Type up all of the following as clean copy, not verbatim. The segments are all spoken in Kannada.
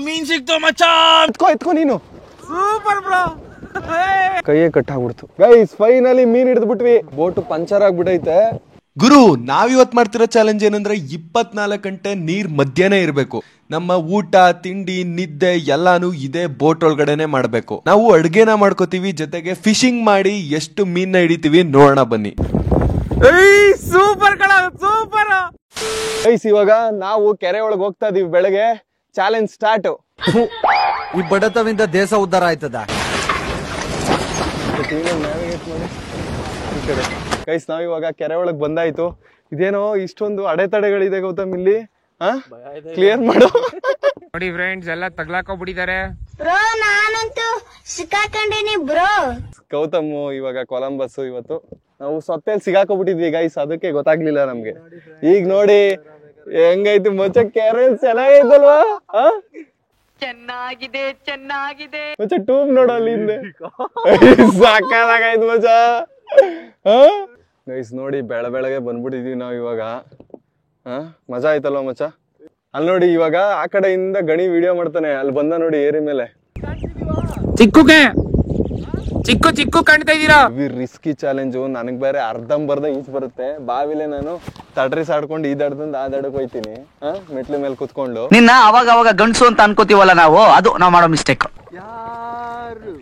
ಮೀನ್ ಸಿಕ್ತು ಮಚ್ಚಾ. ಎತ್ಕೋ ನೀನು. Super bro. ಕೈಯೇ ಕಟ್ಟಾಗ್ಬಿಡ್ತು ಗೈಸ್. ಫೈನಲಿ ಮೀನ್ ಹಿಡಿದು ಬಿಟ್ವಿ. ಬೋಟ್ ಪಂಚರ್ ಆಗ್ಬಿಟ್ಟೈತೆ. ಗುರು, ನಾವಿವತ್ ಮಾಡ್ತಿರೋ ಚಾಲೆಂಜ್ ಏನಂದ್ರೆ 24 ಗಂಟೆ ನೀರ್ ಮಧ್ಯನೇ ಇರ್ಬೇಕು. ನಮ್ಮ ಊಟ ತಿಂಡಿ ನಿದ್ದೆ ಎಲ್ಲಾನು ಇದೇ ಬೋಟ್ ಒಳಗಡೆನೆ ಮಾಡ್ಬೇಕು. ನಾವು ಅಡ್ಗೆನ ಮಾಡ್ಕೋತೀವಿ, ಜೊತೆಗೆ ಫಿಶಿಂಗ್ ಮಾಡಿ ಎಷ್ಟು ಮೀನ್ನ ಹಿಡಿತೀವಿ ನೋಡೋಣ ಬನ್ನಿ. ಸೂಪರ್ ಕಣ, ಸೂಪರ್ ಗೈಸ್. ಇವಾಗ ನಾವು ಕೆರೆ ಒಳಗೆ ಹೋಗ್ತಾ ಇದೀವಿ. ಬೆಳಗ್ಗೆ ಚಾಲೆಂಜ್ ಸ್ಟಾರ್ಟ್. ಈ ಬಡತವಿಂದ ದೇಶ ಉದ್ಧಾರ ಆಯ್ತದ. ಗೈಸ್ ನಾವ್ ಇವಾಗ ಕೆರೆ ಒಳಗ್ ಬಂದಾಯ್ತು. ಇದೇನೋ ಇಷ್ಟೊಂದು ಅಡೆತಡೆಗಳಿದೆ ಗೌತಮ್ ಇಲ್ಲಿ. ಕ್ಲಿಯರ್ ಮಾಡು. ನೋಡಿ ಫ್ರೆಂಡ್ಸ್, ಎಲ್ಲ ತಗ್ಲಾಕೋಬಿಟ್ಟಿದ್ದಾರೆ. ಬ್ರೋ ನಾನಂತೂ ಸಿಕ್ಕಾಕೊಂಡಿನಿ ಬ್ರೋ. ಗೌತಮ್ ಇವಾಗ ಕೊಲಂಬಸ್ ಇವತ್ತು ನಾವು ಸೊತ್ತೇಲಿ ಸಿಗಾಕೋಬಿಟ್ಟಿದ್ವಿ ಗೈಸ್. ಅದಕ್ಕೆ ಗೊತ್ತಾಗ್ಲಿಲ್ಲ ನಮ್ಗೆ. ಈಗ ನೋಡಿ ಹೆಂಗೈತಿ ಮಚ್ಚ, ಕೆರೆ ಚೆನ್ನಾಗೈತಲ್ವಾ? ಚೆನ್ನಾಗಿದೆ ಚೆನ್ನಾಗಿದೆ ಮಚ್ಚ ಟ್ಯೂಬ್ ನೋಡ ಅಲ್ಲಿ ಹಿಂದೆ. ಸಾಕಾಗೈತ್ ಮಚ್ಚ. ಗೈಸ್ ನೋಡಿ ಬೆಳಗ್ಗೆ ಬಂದ್ಬಿಟ್ಟಿದೀವಿ ನಾವ್ ಇವಾಗ. ಮಜಾ ಆಯ್ತಲ್ವಾ ಮಚ್ಚ? ಅಲ್ಲಿ ನೋಡಿ ಇವಾಗ ಆ ಕಡೆಯಿಂದ ಗಣಿ ವಿಡಿಯೋ ಮಾಡ್ತಾನೆ. ಅಲ್ಲಿ ಬಂದ ನೋಡಿ ಏರಿ ಮೇಲೆ. ಚಿಕ್ಕು ಕಾಣ್ತಾ ಇದೀರಾ? Risky challenge. ನನಗ್ ಬೇರೆ ಅರ್ಧಂಬರ್ಧ ಈಜ್ ಬರುತ್ತೆ. ಬಾವಿಲೆ ನಾನು ತಡ್ರಿಸ್ ಆಡ್ಕೊಂಡು ಈದಾಡ್ದಿಂದ ಆ ದಡಕ್ ಹೋಯ್ತೀನಿ. ಮೆಟ್ಲ ಮೇಲೆ ಕುತ್ಕೊಂಡು. ನಿನ್ನ ಅವಾಗ ಗಂಡ್ಸು ಅಂತ ಅನ್ಕೋತೀವಲ್ಲ ನಾವು, ಅದು ನಾವು ಮಾಡೋ ಮಿಸ್ಟೇಕ್. ಯಾರು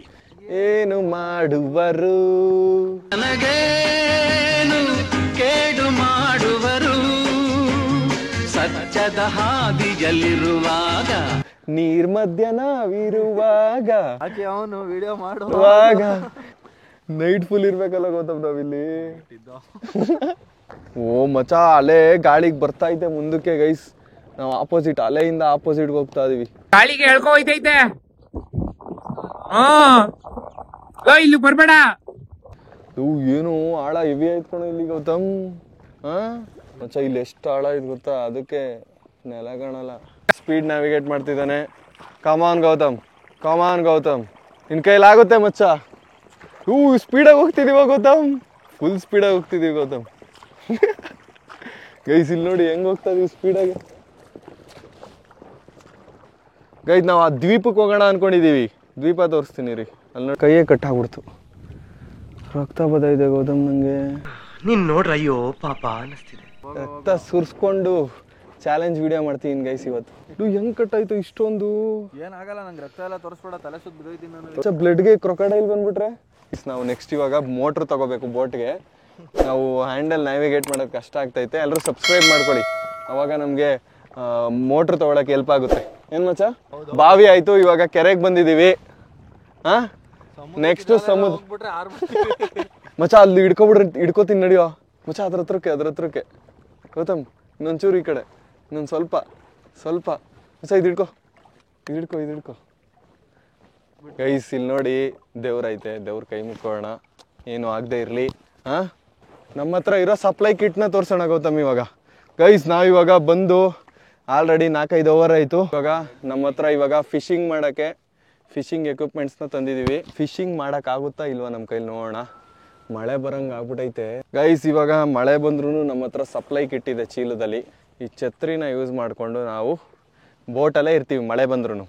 ಏನು ಮಾಡುವರು, ನನಗೇನು ಕೇಡು ಮಾಡುವರು, ಸತ್ಯದ ಹಾದಿಯಲ್ಲಿರುವಾಗ, ನೀರ್ ಮಧ್ಯ ನಾವಿರುವಾಗ. ಅವನು ವಿಡಿಯೋ ಮಾಡುವಾಗ ನೈಟ್ ಫುಲ್ ಇರ್ಬೇಕಲ್ಲ ಗೌತಮ್ ನಾವಿಲ್ಲಿ. ಓ ಮಚ, ಅಲೆ ಗಾಳಿಗೆ ಬರ್ತಾ ಐತೆ ಮುಂದಕ್ಕೆ ಗೈಸ್. ನಾವು ಆಪೋಸಿಟ್ ಅಲೆಯಿಂದ ಆಪೋಸಿಟ್ ಹೋಗ್ತಾ ಇದೀವಿ. ಗಾಳಿಗೆ ಹೇಳ್ಕೊ ಹೋಯ್ತೈತೆ. ಇಲ್ಲಿ ಬರ್ಬೇಡ. ಏನು ಆಳ ಹೆವಿ ಆಯ್ತ್ಕೊಂಡು ಇಲ್ಲಿ ಗೌತಮ್. ಮಚ್ಚ ಇಲ್ಲಿ ಎಷ್ಟು ಆಳ ಐತ್ ಗೊತ್ತಾ? ಅದಕ್ಕೆ ನೆಲ ಕಾಣಲ್ಲ. ಸ್ಪೀಡ್ ನ್ಯಾವಿಗೇಟ್ ಮಾಡ್ತಿದ್ದಾನೆ. ಕಮಾನ್ ಗೌತಮ್, ನಿನ್ ಕೈಲಾಗುತ್ತೆ ಮಚ್ಚ. ಸ್ಪೀಡಾಗಿ ಹೋಗ್ತಿದೀವ ಗೌತಮ್, ಫುಲ್ ಸ್ಪೀಡಾಗಿ ಹೋಗ್ತಿದೀವಿ ಗೌತಮ್. ಗೈಸ್ ಇಲ್ಲಿ ನೋಡಿ ಹೆಂಗ್ ಹೋಗ್ತಾ ಇದೀವಿ ಸ್ಪೀಡಾಗಿ. ಗೈಸ್ ನಾವು ಆ ದ್ವೀಪಕ್ಕೆ ಹೋಗೋಣ ಅನ್ಕೊಂಡಿದೀವಿ. ದ್ವೀಪ ತೋರಿಸ್ತೀನಿ ರೀ. ಅಲ್ಲಿ ನೋಡಿ ಕೈಯೇ ಕಟ್ಟಾಗ್ಬಿಡ್ತು. ರಕ್ತ ಬದೈದೆ ಗೌತಮ್ ನಂಗೆ. ನೀನ್ ನೋಡ್ರ ಅಯ್ಯೋ ಪಾಪ ಅನಿಸ್ತಿದೆ. ರಕ್ತ ಸುರ್ಸ್ಕೊಂಡು ಚಾಲೆಂಜ್ ವಿಡಿಯೋ ಮಾಡ್ತೀನಿ ಗೈಸ್ ಇವತ್ತು. ಹೆಂಗ್ ಕಟ್ಟಾಯ್ತು ಇಷ್ಟೊಂದು? ಏನಾಗಲ್ಲ, ನಂಗೆ ರಕ್ತ ಎಲ್ಲ ತೋರಿಸ್ಬೇಡ, ತಲೆ ಸುತ್ತ ಬಿದ್ದೋಯ್ತೀನಿ ನಾನು. ಬ್ಲಡ್ಗೆ ಕ್ರೊಕೊಡೈಲ್ ಬಂದ್ಬಿಟ್ರೆ ನಾವು ನೆಕ್ಸ್ಟ್ ಇವಾಗ ಮೋಟ್ರ್ ತಗೋಬೇಕು ಬೋಟ್ಗೆ. ನಾವು ಹ್ಯಾಂಡಲ್ ನ್ಯಾವಿಗೇಟ್ ಮಾಡೋದು ಕಷ್ಟ ಆಗ್ತೈತೆ. ಎಲ್ಲರೂ ಸಬ್ಸ್ಕ್ರೈಬ್ ಮಾಡ್ಕೊಳ್ಳಿ, ಅವಾಗ ನಮ್ಗೆ ಮೋಟ್ರ್ ತಗೊಳಕ್ಕೆ ಹೆಲ್ಪ್ ಆಗುತ್ತೆ. ಏನ್ ಮಚ್ಚ? ಬಾವಿ ಆಯ್ತು, ಇವಾಗ ಕೆರೆಗೆ ಬಂದಿದೀವಿ. ನೆಕ್ಸ್ಟ್ ಸಮುದ್ರ. ಮಚ್ಚ ಅಲ್ಲಿ ಹಿಡ್ಕೋತೀನಿ ನಡಿಯೋ ಮಚ್ಚ. ಅದ್ರ ಹತ್ರಕ್ಕೆ ಗೌತಮ್, ಇನ್ನೊಂಚೂರು ಈ ಕಡೆ, ಇನ್ನೊಂದು ಸ್ವಲ್ಪ ಮಚ್ಚ. ಇದಿಡ್ಕೋ. ಗೈಸ್ ಇಲ್ಲಿ ನೋಡಿ ದೇವ್ರೈತೆ, ದೇವ್ರ ಕೈ ಮುಕ್ಕೋಣ, ಏನು ಆಗದೆ ಇರಲಿ. ನಮ್ಮ ಹತ್ರ ಇರೋ ಸಪ್ಲೈ ಕಿಟ್ನ ತೋರ್ಸೋಣ ಗೌತಮ್ ಇವಾಗ. ಗೈಸ್ ನಾವಿವಾಗ ಬಂದು ಆಲ್ರೆಡಿ 4-5 ಅವರ್ ಆಯಿತು. ಇವಾಗ ನಮ್ಮ ಹತ್ರ ಇವಾಗ ಫಿಶಿಂಗ್ ಮಾಡೋಕ್ಕೆ ಫಿಶಿಂಗ್ ಎಕ್ವಿಪ್ಮೆಂಟ್ಸ್ನ ತಂದಿದ್ದೀವಿ. ಫಿಶಿಂಗ್ ಮಾಡೋಕ್ಕಾಗುತ್ತಾ ಇಲ್ವಾ ನಮ್ಮ ಕೈಲಿ ನೋಡೋಣ. ಮಳೆ ಬರಂಗೆ ಆಗ್ಬಿಟ್ಟೈತೆ ಗೈಸ್. ಇವಾಗ ಮಳೆ ಬಂದ್ರೂ ನಮ್ಮ ಹತ್ರ ಸಪ್ಲೈ ಕಿಟ್ ಇದೆ ಚೀಲದಲ್ಲಿ. ಈ ಛತ್ರಿನ ಯೂಸ್ ಮಾಡಿಕೊಂಡು ನಾವು ಬೋಟಲ್ಲೇ ಇರ್ತೀವಿ ಮಳೆ ಬಂದ್ರೂ.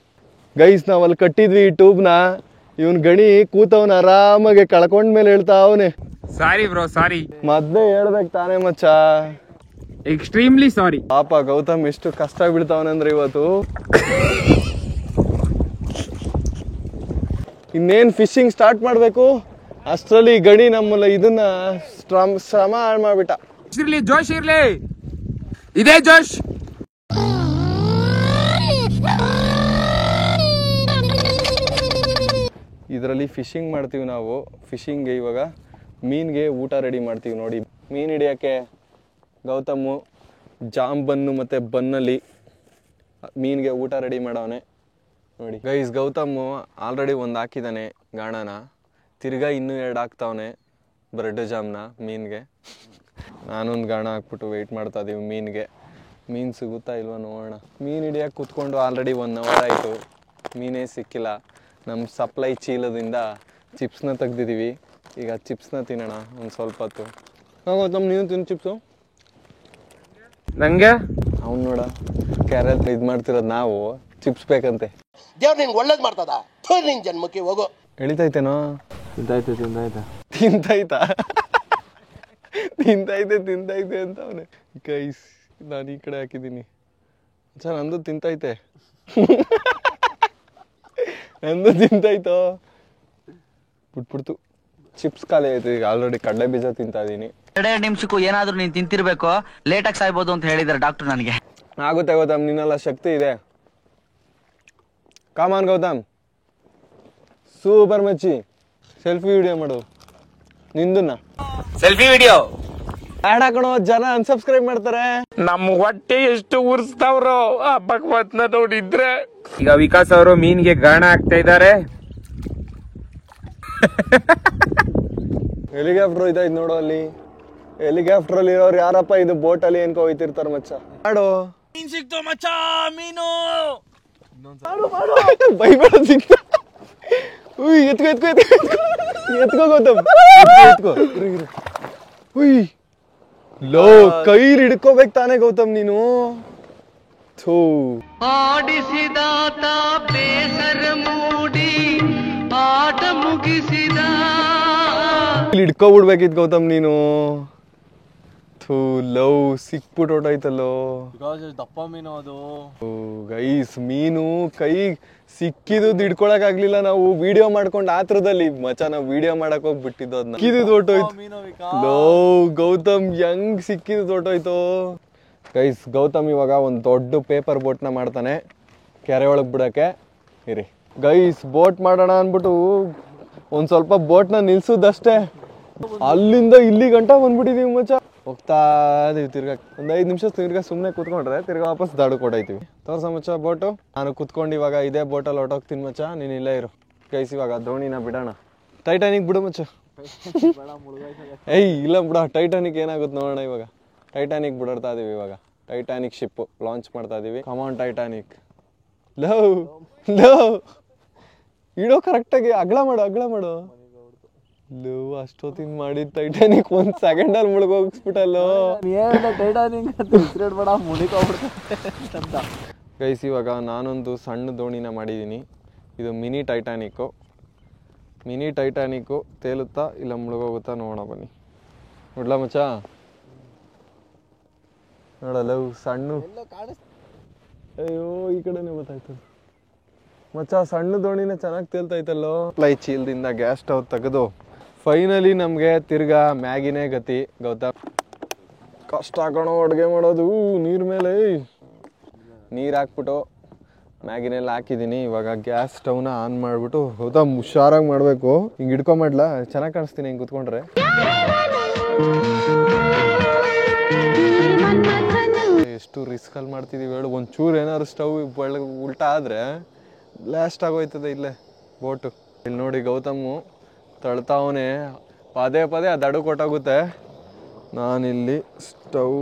ಗೈಸ್ ನಾವು ಅಲ್ಲಿ ಕಟ್ಟಿದ್ವಿ ಈ ಟ್ಯೂಬ್ನ. ಇವನ್ ಗಣಿ ಕೂತವನ ಆರಾಮಾಗೆ ಕಳ್ಕೊಂಡ್ಮೇಲೆ ಹೇಳ್ತಾ ಅವನೇ ಸಾರಿ ಬ್ರೋ, ಸಾರಿ. ಮೊದ್ಲೇ ಹೇಳ್ಬೇಕು ತಾನೇ ಮಚ್ಚ. Extremely sorry. ಪಾಪ ಗೌತಮ್ ಎಷ್ಟು ಕಷ್ಟ ಬೀಳ್ತಾವನಂದ್ರೆ ಇವತ್ತು. ಇನ್ನೇನ್ ಫಿಶಿಂಗ್ ಸ್ಟಾರ್ಟ್ ಮಾಡ್ಬೇಕು ಅಷ್ಟರಲ್ಲಿ ಗಣಿ ನಮ್ಮಲ್ಲ ಇದನ್ನ ಶ್ರಮ ಹಾಳು ಮಾಡ್ಬಿಟ್ಟ. ಜೋಶ್ ಇರ್ಲಿ, ಇದೇ ಜೋಶ್. ಇದರಲ್ಲಿ ಫಿಶಿಂಗ್ ಮಾಡ್ತೀವಿ ನಾವು. ಫಿಶಿಂಗ್ಗೆ ಇವಾಗ ಮೀನಿಗೆ ಊಟ ರೆಡಿ ಮಾಡ್ತೀವಿ ನೋಡಿ. ಮೀನು ಹಿಡಿಯೋಕ್ಕೆ ಗೌತಮು ಜಾಂಬನ್ನು ಮತ್ತು ಬನ್ನಲ್ಲಿ ಮೀನಿಗೆ ಊಟ ರೆಡಿ ಮಾಡವನೆ ನೋಡಿ. ಗೈಸ್ ಗೌತಮು ಆಲ್ರೆಡಿ ಒಂದು ಹಾಕಿದ್ದಾನೆ ಗಾಣನ, ತಿರ್ಗಾ ಇನ್ನೂ 2 ಹಾಕ್ತಾವನೆ ಬ್ರೆಡ್ ಜಾಮ್ನ ಮೀನಿಗೆ. ನಾನೊಂದು ಗಾಣ ಹಾಕ್ಬಿಟ್ಟು ವೆಯ್ಟ್ ಮಾಡ್ತಾ ಇದೀವಿ ಮೀನಿಗೆ. ಮೀನು ಸಿಗುತ್ತಾ ಇಲ್ವ ನೋಡೋಣ. ಮೀನು ಹಿಡಿಯೋಕೆ ಕೂತ್ಕೊಂಡು ಆಲ್ರೆಡಿ 1 ಅವರ್ ಆಯಿತು, ಮೀನೇ ಸಿಕ್ಕಿಲ್ಲ. ನಮ್ಮ ಸಪ್ಲೈ ಚೀಲದಿಂದ ಚಿಪ್ಸ್ನ ತೆಗ್ದಿದ್ದೀವಿ. ಈಗ ಚಿಪ್ಸ್ನ ತಿನ್ನೋಣ ಒಂದು ಸ್ವಲ್ಪ ಹೊತ್ತು. ಗೌತಮ್ ನೀನು ತಿನ್ನು ಚಿಪ್ಸು. ನಂಗೆ ಅವ್ನು ನೋಡ ಕ್ಯಾರೆಟ್ ಇದು ಮಾಡ್ತಿರೋದು ನಾವು, ಚಿಪ್ಸ್ ಬೇಕಂತೆ. ದೇವ್ರು ನಿನ್ಗೆ ಒಳ್ಳೇದು ಮಾಡ್ತದ, ನಿನ್ ಜನ್ಮಕ್ಕೆ ಹೋಗು. ಎಳಿತೈತೇನೋ? ತಿಂತೈತಾ ತಿಂತೈತೆ ಅಂತ ಅವನೇ. ಗೈಸ್ ನಾನು ಈ ಕಡೆ ಹಾಕಿದ್ದೀನಿ. ನಂದು ತಿಂತೈತೆ ನಂದು ತಿಂತಾಯ್ತೋ. ಬಿಟ್ಬಿಡ್ತು. ಚಿಪ್ಸ್ ಖಾಲಿ ಆಯ್ತು ಈಗ. ಆಲ್ರೆಡಿ ಕಡಲೆ ಬೀಜ ತಿಂತಾ ಇದೀನಿ. 2 ನಿಮಿಷಕ್ಕೂ ಏನಾದ್ರೂ ನೀನ್ ತಿಂತಿರ್ಬೇಕು, ಲೇಟಾಗಿ ಸಾಯ್ಬೋದು ಅಂತ ಹೇಳಿದಾರೆ ಡಾಕ್ಟರ್ ನನಗೆ. ಆಗುತ್ತೆ ಗೌತಮ್, ನಿನ್ನೆಲ್ಲ ಶಕ್ತಿ ಇದೆ. ಕಾಮಾನ್ ಗೌತಮ್, ಸೂಪರ್ ಮಚ್ಚಿ. ಸೆಲ್ಫಿ ವಿಡಿಯೋ ಮಾಡು ನಿಂದನ್ನ. ಸೆಲ್ಫಿ ವಿಡಿಯೋ ಆಡ್ ಹಾಕೋಣ, ಜನ ಅನ್ಸಬ್ಸ್ಕ್ರೈಬ್ ಮಾಡ್ತಾರೆ. ನಮ್ಮ ಹೊಟ್ಟೆ ಎಷ್ಟು ಉರ್ಸ್ತಾವ್ರೋ ಆ ಭಗವತ್ನ ನೋಡಿದ್ರೆ. ಈಗ ವಿಕಾಸ್ ಅವರು ಮೀನ್ಗೆ ಗಾಣ ಹಾಕ್ತಾ ಇದ್ದಾರೆ. ಹೆಲಿಕಾಪ್ಟರ್ ಇದಾಯ್ತು ನೋಡು ಅಲ್ಲಿ. ಹೆಲಿಕಾಪ್ಟರ್ ಅಲ್ಲಿ ಇರೋರು ಯಾರಪ್ಪ? ಇದು ಬೋಟ್ ಅಲ್ಲಿ ಏನ್ಕೋ ಹೋಯ್ತಿರ್ತಾರ ಮಚ್ಚ. ಮಾಡು ಸಿಕ್ತು ಮಚ್ಚ ಮೀನು. ಬೈಬೇಡ ಸಿಕ್ತ. ಎತ್ಕೋ ಗೌತಮ್, ಎತ್ಕೋ. ಉಯ್ ಲೋ, ಕೈಲಿ ಹಿಡ್ಕೋಬೇಕು ತಾನೇ ಗೌತಮ್ ನೀನು. ಥೂ, ಆಡಿಸಿದಾತ ಬೇಸರ ಮೂಡಿ ಆಟ ಮುಗಿಸಿದ. ಹಿಡ್ಕೊಬಿಡ್ಬೇಕಿತ್ತು ಗೌತಮ್ ನೀನು. ಥೂ ಲವ್, ಸಿಕ್ಬಿಟ್ಟು ಹೊಟ್ಟೋಯ್ತಲ್ಲೋ. ದಪ್ಪ ಮೀನು ಅದು. ಗೈಸ್, ಮೀನು ಕೈ ಸಿಕ್ಕಿದ್ದು ಹಿಡ್ಕೊಳಕ್ ಆಗ್ಲಿಲ್ಲ. ನಾವು ವಿಡಿಯೋ ಮಾಡ್ಕೊಂಡು ಆತ್ರದಲ್ಲಿ ಮಚ ನಾವು ವಿಡಿಯೋ ಮಾಡಕ್ ಹೋಗ್ಬಿಟ್ಟಿದ್ದು. ಅದನ್ನ ಸಿಕ್ಕಿದ್ದು ಹೊಟ್ಟೋಯ್ತು. ಲೋ ಗೌತಮ್, ಹೆಂಗ್ ಸಿಕ್ಕಿದ್ದು ಹೊಟ್ಟೋಯ್ತು. ಗೈಸ್, ಗೌತಮ್ ಇವಾಗ ಒಂದ್ ದೊಡ್ಡ ಪೇಪರ್ ಬೋಟ್ ನ ಮಾಡ್ತಾನೆ ಕೆರೆ ಒಳಗ್ ಬಿಡಕ್ಕೆ. ಇರಿ ಗೈಸ್, ಬೋಟ್ ಮಾಡೋಣ ಅನ್ಬಿಟ್ಟು ಒಂದ್ ಸ್ವಲ್ಪ ಬೋಟ್ ನ ನಿಲ್ಸುದಷ್ಟೇ. ಅಲ್ಲಿಂದ ಇಲ್ಲಿ ಗಂಟ ಬಂದ್ಬಿಟ್ಟಿದೀವಿ ಮಚ್ಚ. ಹೋಗ್ತಾ ಇದೀವಿ ತಿರ್ಗಾ. ಒಂದ್ 5 ನಿಮಿಷ ತಿರ್ಗಾ ಸುಮ್ನೆ ಕುತ್ಕೊಂಡ್ರೆ ತಿರ್ಗಾ ವಾಪಸ್ ದಾಡು ಕೊಡಾಯ್ತೀವಿ. ತೋರ್ಸ ಮಚ್ಚ ಬೋಟು. ನಾನು ಕುತ್ಕೊಂಡು ಇವಾಗ ಇದೇ ಬೋಟಲ್ಲಿ ಹೊಟ್ಟೋಗ್ತೀನಿ ಮಚ್ಚ, ನೀನ್ ಇಲ್ಲೇ ಇರು. ಗೈಸ್, ಇವಾಗ ದೋಣಿನ ಬಿಡೋಣ. ಟೈಟಾನಿಕ್ ಬಿಡು ಮಚ್ಚ. ಏಯ್ ಇಲ್ಲ ಬಿಡ, ಟೈಟಾನಿಕ್ ಏನಾಗುತ್ತೆ ನೋಡೋಣ. ಇವಾಗ ಟೈಟಾನಿಕ್ ಬಿಡಾಡ್ತಾ ಇದೀವಿ. ಇವಾಗ ಟೈಟಾನಿಕ್ ಶಿಪ್ ಲಾಂಚ್ ಮಾಡ್ತಾ ಇದೀವಿ. ಕಮಾನ್ ಟೈಟಾನಿಕ್. ಲವ್ ಲವ್ ಇಡೋ ಕರೆಕ್ಟಾಗಿ. ಅಗ್ಳ ಮಾಡು. ಲವ್, ಅಷ್ಟೊತ್ತಿನ ಮಾಡಿದ ಟೈಟಾನಿಕ್ 1 ಸೆಕೆಂಡಲ್ಲಿ ಮುಳುಗೋಗಿಸ್ಬಿಟ್ಟಲ್ಲೋ. ಗೈಸ್, ಇವಾಗ ನಾನೊಂದು ಸಣ್ಣ ದೋಣಿನ ಮಾಡಿದ್ದೀನಿ. ಇದು ಮಿನಿ ಟೈಟಾನಿಕ್ಕು. ಮಿನಿ ಟೈಟಾನಿಕ್ಕು ತೇಲುತ್ತಾ ಇಲ್ಲ ಮುಳುಗೋಗುತ್ತಾ ನೋಡೋಣ ಬನ್ನಿ. ನೋಡ್ಲಾ ಮಚ್ಚ? ನೋಡಲ್ಲ ಸಣ್ಣ. ಅಯ್ಯೋ, ಈ ಕಡೆನೆ ಗೊತ್ತಾಯ್ತು ಮಚ್ಚ. ಸಣ್ಣ ದೋಣಿನ ಚೆನ್ನಾಗಿ ತೇಲ್ತೈತಲ್ಲೋ. ಪ್ಲೈ ಚೀಲದಿಂದ ಗ್ಯಾಸ್ ಸ್ಟವ್ ತೆಗೆದು ಫೈನಲಿ ನಮಗೆ ತಿರ್ಗಾ ಮ್ಯಾಗಿನೇ ಗತಿ. ಗೌತಮ್, ಕಷ್ಟ ಹಾಕೋಣ ಅಡುಗೆ ಮಾಡೋದು. ನೀರ್ ಮೇಲೆ ನೀರು ಹಾಕ್ಬಿಟ್ಟು ಮ್ಯಾಗಿನೆಲ್ಲ ಹಾಕಿದ್ದೀನಿ. ಇವಾಗ ಗ್ಯಾಸ್ ಸ್ಟವ್ನ ಆನ್ ಮಾಡಿಬಿಟ್ಟು ಗೌತಮ್ ಹುಷಾರಾಗಿ ಮಾಡಬೇಕು. ಹಿಂಗೆ ಹಿಡ್ಕೊಂಡ್ಲಾ, ಚೆನ್ನಾಗಿ ಕಾಣಿಸ್ತೀನಿ ಹಿಂಗೆ ಕುತ್ಕೊಂಡ್ರೆ. ಎಷ್ಟು ರಿಸ್ಕಲ್ಲಿ ಮಾಡ್ತಿದ್ದೀವಿ ಹೇಳು. ಒಂಚೂರು ಏನಾದ್ರು ಸ್ಟವ್ ಉಲ್ಟಾ ಆದರೆ ಬ್ಲಾಸ್ಟ್ ಆಗೋಯ್ತದೆ ಇಲ್ಲೇ ಬೋಟು. ಇಲ್ಲಿ ನೋಡಿ ಗೌತಮ್ಮು ತಳ್ತಾವನೆ ಪದೇ ಆ ದಡು ಕೊಟ್ಟಾಗುತ್ತೆ. ನಾನಿಲ್ಲಿ ಸ್ಟವ್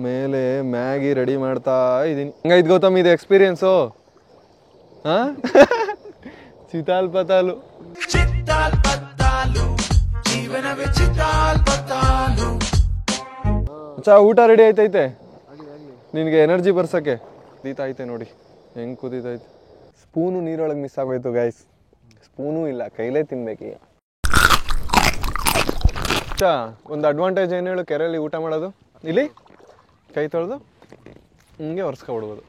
ಮೇಲೆ ಮ್ಯಾಗಿ ರೆಡಿ ಮಾಡ್ತಾ ಇದ್ದೀನಿ. ಹಂಗೈದು ಗೌತಮ್ ಇದು ಎಕ್ಸ್ಪೀರಿಯನ್ಸು. ಹಾಂ, ಚಿತಾಲ್ ಪತಾಲು. ಊಟ ರೆಡಿ ಆಯ್ತೈತೆ. ನಿನಗೆ ಎನರ್ಜಿ ಬರ್ಸಕ್ಕೆ ಕುದೀತೈತೆ ನೋಡಿ ಹೆಂಗೆ ಕುದೀತೈತೆ. ಸ್ಪೂನು ನೀರೊಳಗೆ ಮಿಸ್ ಆಗೋಯ್ತು ಗೈಸ್. ಸ್ಪೂನು ಇಲ್ಲ, ಕೈಲೇ ತಿನ್ಬೇಕೀಗ. ಒಂದು ಅಡ್ವಾಂಟೇಜ್ ಏನು ಹೇಳು ಕೆರೆಯಲ್ಲಿ ಊಟ ಮಾಡೋದು? ಇಲ್ಲಿ ಕೈ ತೊಳೆದು ಹಿಂಗೆ ಒರೆಸ್ಕೊಬಿಡ್ಬೋದು.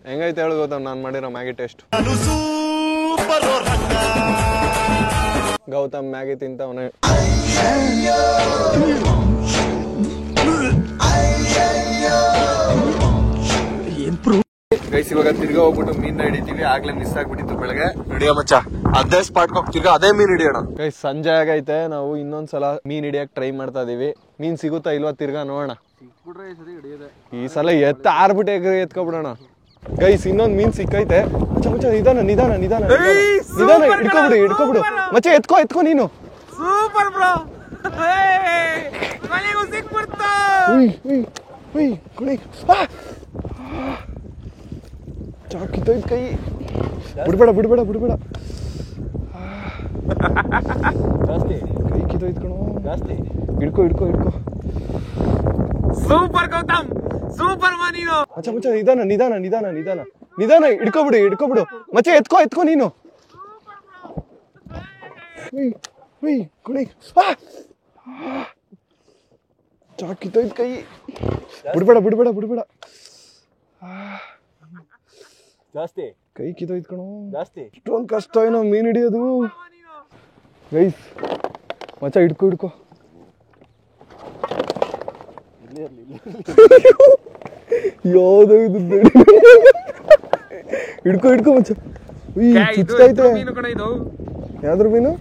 ಹೆಂಗೈತೆ ಹೇಳು ಗೌತಮ್ ನಾನು ಮಾಡಿರೋ ಮ್ಯಾಗಿ ಟೇಸ್ಟ್? ಗೌತಮ್ ಮ್ಯಾಗಿ ತಿಂತವನೇ. ಗೈಸ್, ಇವಾಗ ತಿರ್ಗಾ ಹೋಗ್ಬಿಟ್ಟು ಮೀನ್ ಹಿಡಿತೀವಿ. ಆಗ್ಲೇ ಮಿಸ್ ಆಗ್ಬಿಟ್ಟಿತ್ತು ಬೆಳಗ್ಗೆ. ಹಿಡಿಯೋ ಮಚ್ಚ, ಅದೇ ಸ್ಪಾಟ್ ತಿರ್ಗಾ ಅದೇ ಮೀನ್ ಹಿಡಿಯೋಣ. ಗೈಸ್, ಸಂಜೆ ಆಗೈತೆ. ನಾವು ಇನ್ನೊಂದ್ಸಲ ಮೀನ್ ಹಿಡಿಯಕ್ ಟ್ರೈ ಮಾಡ್ತಾ ಇದೀವಿ. ಮೀನ್ ಸಿಗುತ್ತಾ ಇಲ್ವಾ ತಿರ್ಗಾ ನೋಡೋಣ. ಈ ಸಲ ಆರ್ಬಿಟ್ಟು ಎತ್ಕೊಬಿಡೋಣ. ಗೈಸ್, ಇನ್ನೊಂದ್ ಮೀನ್ ಸಿಕ್ಕೈತೆ. ಮಚ್ಚ ನಿಧಾನ ಹಿಡ್ಕೊಬಿಡು ಮಚ್ಚ. ಎತ್ಕೋ ನೀನು. Super bro. ಚಾಕಿತೈತ್ ಕೈ. ಬಿಡ್ಬೇಡ ಜಾಸ್ತಿ ಕೈ ಕಿತ್ತೋಯ್ತು ಕಣೋ. ಜಾಸ್ತಿ ಹಿಡ್ಕೋ. ಸೂಪರ್ ಗೌತಮ್, ಸೂಪರ್ ನೀನು. ಮಚ್ಚ ನಿಧಾನ ನಿಧಾನ ಹಿಡ್ಕೊಬಿಡು ಮಚ್ಚ ಎತ್ಕೋ ನೀನು ಚಾಕಿತ್ತೋಯ್ತು ಕೈ ಬಿಡ್ಬೇಡ ಜಾಸ್ತಿ ಕೈ ಕಿತ್ತೋಯ್ತು ಕಣೋ ಜಾಸ್ತಿ ಇಷ್ಟೊಂದು ಕಷ್ಟ ಏನೋ ಮೀನ್ ಹಿಡಿಯೋದು ಗೈಸ್ ಮಚ್ಚ ಹಿಡ್ಕೊ ಯಾವ್ದು ಹಿಡ್ಕೊ ಮಚ್ಚ ಚುಚ್ತೈತೆ ಮೀನು ಕಣ ಇದು. ಯಾವ್ದ್ರ ಮೀನು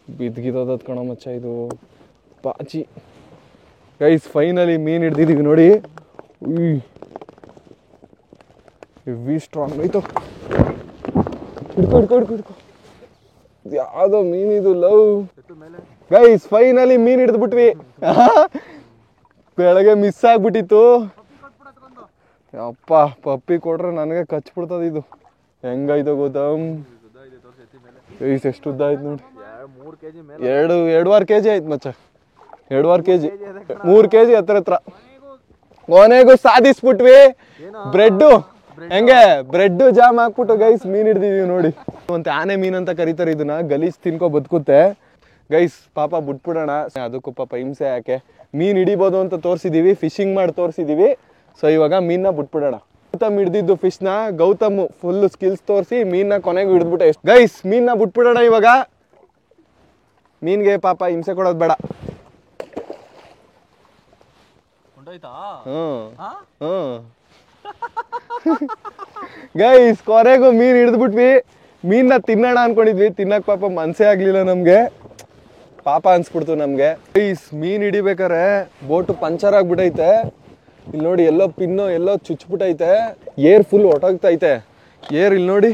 ಬಿದ್ಗಿದೋದದ್ ಕಣ ಮಚ್ಚ ಇದು ಪಾಚಿ ಗೈಸ್ ಫೈನಲಿ ಮೀನ್ ಹಿಡ್ದಿದೀವಿ ನೋಡಿ ಹೆವಿ ಸ್ಟ್ರಾಂಗ್ ಆಯ್ತು ಹಿಡ್ಕೊ ಯಾವ್ದೋ ಮೀನಿದು ಲವ್ ಗೈಸ್ ಫೈನಲಿ ಮೀನ್ ಹಿಡಿದ್ಬಿಟ್ವಿ ಬೆಳಗ್ಗೆ ಮಿಸ್ ಆಗ್ಬಿಟ್ಟಿತ್ತು ಅಪ್ಪ ಪಪ್ಪಿ ಕೊಟ್ರೆ ನನಗೆ ಕಚ್ಬಿಡ್ತದ ಇದು ಹೆಂಗಾಯ್ತು ಗೊತ್ತಮ್ ಗೈಸ್ ಎಷ್ಟು ಉದ್ದ ಆಯ್ತು ನೋಡಿ 2.5 kg ಆಯ್ತು ಮಚ್ಚ 2.5 kg 3 kg ಹತ್ರ ಕೊನೆಗೂ ಸಾಧಿಸ್ಬಿಟ್ವಿ ಬ್ರೆಡ್ ಜಾಮ್ ಹಾಕ್ಬಿಟ್ಟು ಗೈಸ್ ಮೀನ್ ಹಿಡ್ದಿದೀವಿ ನೋಡಿ ಒಂದು ಆನೆ ಮೀನ್ ಅಂತ ಕರೀತಾರೆ ಇದನ್ನ ಗಲೀಜ್ ತಿನ್ಕೋ ಬದುಕುತ್ತೆ ಗೈಸ್ ಪಾಪ ಬಿಟ್ಬಿಡೋಣ ಅದಕ್ಕೂ ಪಾಪ ಹಿಂಸೆ ಯಾಕೆ ಮೀನ್ ಹಿಡಿಬೋದು ಅಂತ ತೋರಿಸಿದೀವಿ ಫಿಶಿಂಗ್ ಮಾಡಿ ತೋರಿಸಿದೀವಿ ಸೊ ಇವಾಗ ಮೀನ್ನ ಬಿಟ್ಬಿಡೋಣ ಗೌತಮ್ ಹಿಡ್ದಿದ್ದು ಫಿಶ್ನ ಗೌತಮ್ ಫುಲ್ ಸ್ಕಿಲ್ಸ್ ತೋರಿಸಿ ಮೀನ್ನ ಕೊನೆಗೂ ಹಿಡಿದ್ಬಿಟ್ಟೆ ಗೈಸ್ ಮೀನ್ನ ಬಿಟ್ಬಿಡೋಣ ಇವಾಗ ಮೀನ್ಗೆ ಪಾಪ ಹಿಂಸೆ ಕೊಡೋದು ಬೇಡ ಗೈಸ್ ಕೊನೆಗೂ ಮೀನ್ ಹಿಡಿದ್ಬಿಟ್ವಿ ಮೀನ್ನ ತಿನ್ನೋಣ ಅನ್ಕೊಂಡಿದ್ವಿ ತಿನ್ನಕ್ ಪಾಪ ಮನ್ಸೇ ಆಗ್ಲಿಲ್ಲ ನಮ್ಗೆ ಪಾಪ ಅನ್ಸ್ಬಿಡ್ತು ನಮ್ಗೆ ಗೈಸ್ ಮೀನ್ ಹಿಡಿಬೇಕಾರೆ ಬೋಟು ಪಂಚರ್ ಆಗ್ಬಿಟ್ಟೈತೆ ಇಲ್ಲಿ ನೋಡಿ ಎಲ್ಲೋ ಪಿನ್ನು ಎಲ್ಲೋ ಚುಚ್ಬಿಟ್ಟೈತೆ ಏರ್ ಫುಲ್ ಹೊಟ್ಟೋಗ್ತೈತೆ ಏರ್ ಇಲ್ಲಿ ನೋಡಿ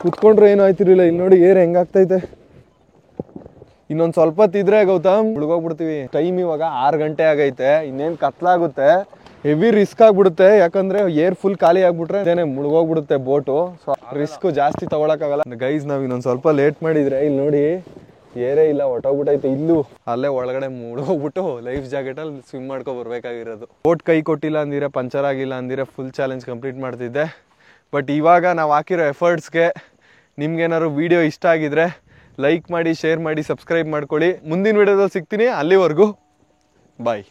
ಕುತ್ಕೊಂಡ್ರೆ ಏನು ಆಯ್ತಿರ್ಲಿಲ್ಲ ಇಲ್ಲಿ ನೋಡಿ ಏರ್ ಹೆಂಗಾಗ್ತೈತೆ ಇನ್ನೊಂದ್ ಸ್ವಲ್ಪ ಹೊತ್ತಿದ್ರೆ ಗೌತಮ್ ಮುಳುಗೋಗ್ಬಿಡ್ತೀವಿ ಟೈಮ್ ಇವಾಗ 6 ಗಂಟೆ ಆಗೈತೆ ಇನ್ನೇನ್ ಕತ್ಲಾಗುತ್ತೆ ಹೆವಿ ರಿಸ್ಕ್ ಆಗ್ಬಿಡುತ್ತೆ ಯಾಕಂದ್ರೆ ಏರ್ ಫುಲ್ ಖಾಲಿ ಆಗ್ಬಿಟ್ರೆ ಮುಳುಗೋಗ್ಬಿಡುತ್ತೆ ಬೋಟು ಸೊ ರಿಸ್ಕ್ ಜಾಸ್ತಿ ತಗೊಳಕ್ಕಾಗಲ್ಲ ಗೈಸ್ ನಾವ್ ಇನ್ನೊಂದ್ ಸ್ವಲ್ಪ ಲೇಟ್ ಮಾಡಿದ್ರೆ ಇಲ್ಲಿ ನೋಡಿ ಏರೇ ಇಲ್ಲ ಹೊಟ್ಟೋಗ್ಬಿಟ್ಟೈತೆ ಇಲ್ಲೂ ಅಲ್ಲೇ ಒಳಗಡೆ ಮುಳುಗೋಗ್ಬಿಟ್ಟು ಲೈಫ್ ಜಾಕೆಟ್ ಅಲ್ಲಿ ಸ್ವಿಮ್ ಮಾಡ್ಕೊ ಬರ್ಬೇಕಾಗಿರೋದು ಬೋಟ್ ಕೈ ಕೊಟ್ಟಿಲ್ಲ ಅಂದಿರೆ ಪಂಚರ್ ಆಗಿಲ್ಲ ಅಂದಿರೆ ಫುಲ್ ಚಾಲೆಂಜ್ ಕಂಪ್ಲೀಟ್ ಮಾಡ್ತಿದ್ದೆ ಬಟ್ ಇವಾಗ ನಾವು ಹಾಕಿರೋ ಎಫರ್ಟ್ಸ್ಗೆ ನಿಮ್ಗೇನಾದ್ರು ವಿಡಿಯೋ ಇಷ್ಟ ಆಗಿದ್ರೆ ಲೈಕ್ ಮಾಡಿ ಶೇರ್ ಮಾಡಿ ಸಬ್ಸ್ಕ್ರೈಬ್ ಮಾಡ್ಕೊಳ್ಳಿ ಮುಂದಿನ ವಿಡಿಯೋದಲ್ಲಿ ಸಿಗ್ತೀನಿ ಅಲ್ಲಿವರೆಗೂ ಬಾಯ್